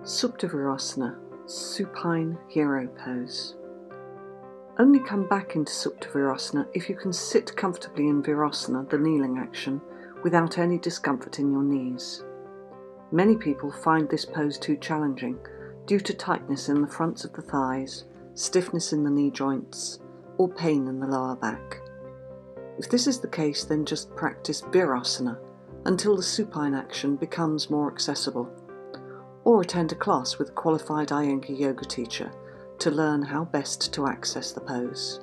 Supta Virasana, supine hero pose. Only come back into Supta Virasana if you can sit comfortably in Virasana, the kneeling action, without any discomfort in your knees. Many people find this pose too challenging due to tightness in the fronts of the thighs, stiffness in the knee joints, or pain in the lower back. If this is the case, then just practice Virasana until the supine action becomes more accessible, or attend a class with a qualified Iyengar Yoga teacher to learn how best to access the pose.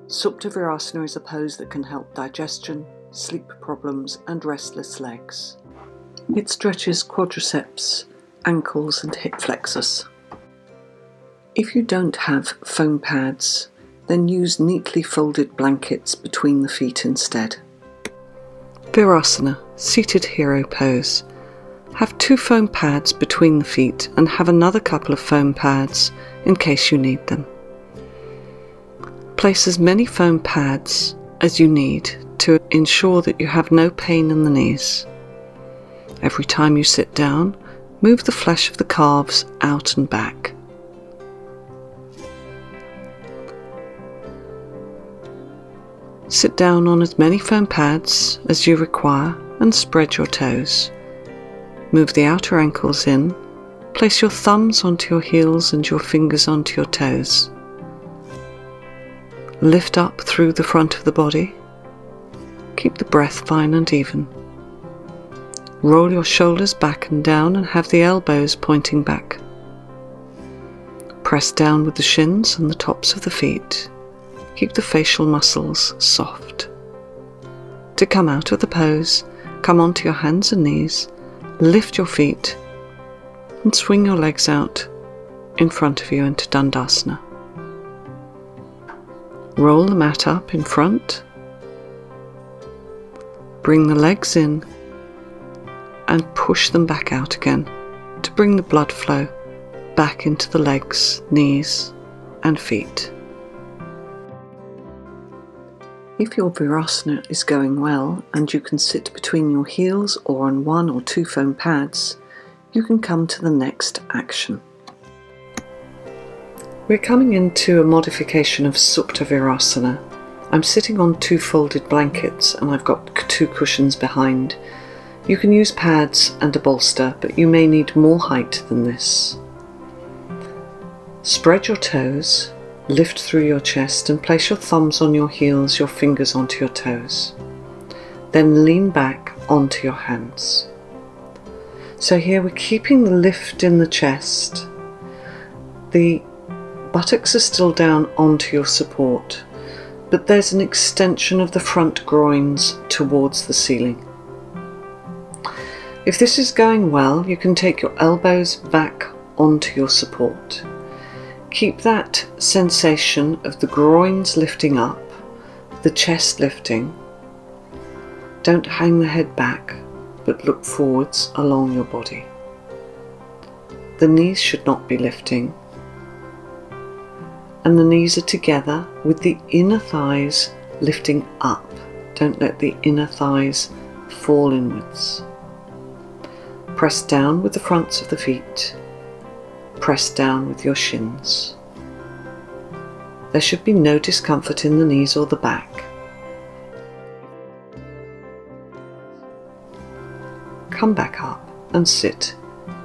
Supta Virasana is a pose that can help digestion, sleep problems and restless legs. It stretches quadriceps, ankles and hip flexors. If you don't have foam pads, then use neatly folded blankets between the feet instead. Virasana, seated hero pose. Have 2 foam pads between the feet and have another couple of foam pads in case you need them. Place as many foam pads as you need to ensure that you have no pain in the knees. Every time you sit down, move the flesh of the calves out and back. Sit down on as many foam pads as you require and spread your toes. Move the outer ankles in, place your thumbs onto your heels and your fingers onto your toes. Lift up through the front of the body. Keep the breath fine and even. Roll your shoulders back and down and have the elbows pointing back. Press down with the shins and the tops of the feet. Keep the facial muscles soft. To come out of the pose, come onto your hands and knees, lift your feet and swing your legs out in front of you into Dandasana. Roll the mat up in front, bring the legs in and push them back out again to bring the blood flow back into the legs, knees and feet. If your Virasana is going well and you can sit between your heels or on 1 or 2 foam pads, you can come to the next action. We're coming into a modification of Supta Virasana. I'm sitting on 2 folded blankets and I've got 2 cushions behind. You can use pads and a bolster, but you may need more height than this. Spread your toes. Lift through your chest and place your thumbs on your heels, your fingers onto your toes. Then lean back onto your hands. So here we're keeping the lift in the chest. The buttocks are still down onto your support, but there's an extension of the front groins towards the ceiling. If this is going well, you can take your elbows back onto your support. Keep that sensation of the groins lifting up, the chest lifting. Don't hang the head back, but look forwards along your body. The knees should not be lifting, and the knees are together with the inner thighs lifting up. Don't let the inner thighs fall inwards. Press down with the fronts of the feet. Press down with your shins. There should be no discomfort in the knees or the back. Come back up and sit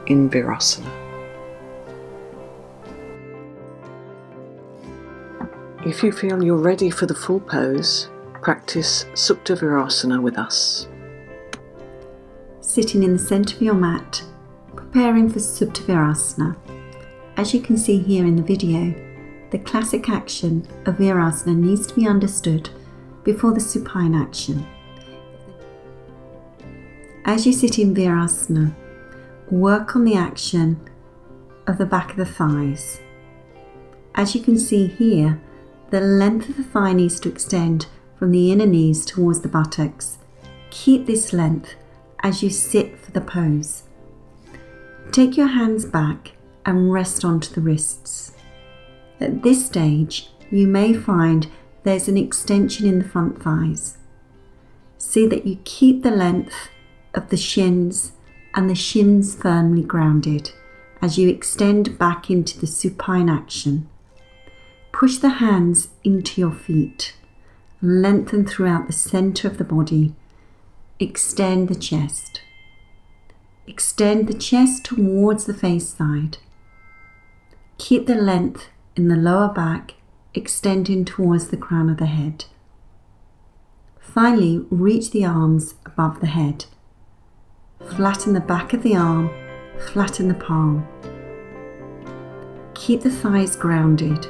in Virasana. If you feel you're ready for the full pose, practice Supta Virasana with us. Sitting in the centre of your mat, preparing for Supta Virasana. As you can see here in the video, the classic action of Virasana needs to be understood before the supine action. As you sit in Virasana, work on the action of the back of the thighs. As you can see here, the length of the thigh needs to extend from the inner knees towards the buttocks. Keep this length as you sit for the pose. Take your hands back and rest onto the wrists. At this stage, you may find there's an extension in the front thighs. See that you keep the length of the shins and the shins firmly grounded. as you extend back into the supine action. Push the hands into your feet. Lengthen throughout the center of the body. Extend the chest. Extend the chest towards the face side. Keep the length in the lower back extending towards the crown of the head. Finally, reach the arms above the head. Flatten the back of the arm, flatten the palm. Keep the thighs grounded.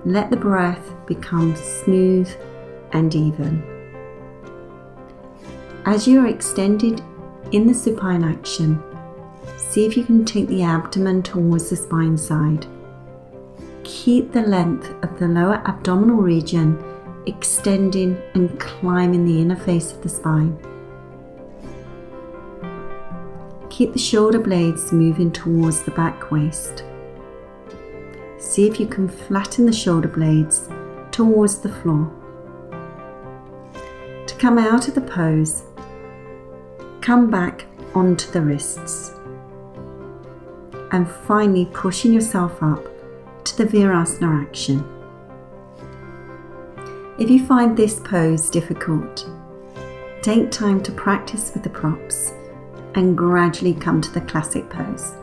Let the breath become smooth and even. As you are extended in the supine action, see if you can take the abdomen towards the spine side. Keep the length of the lower abdominal region extending and climbing the inner face of the spine. Keep the shoulder blades moving towards the back waist. See if you can flatten the shoulder blades towards the floor. To come out of the pose, come back onto the wrists. And finally pushing yourself up to the Virasana action. If you find this pose difficult, take time to practice with the props and gradually come to the classic pose.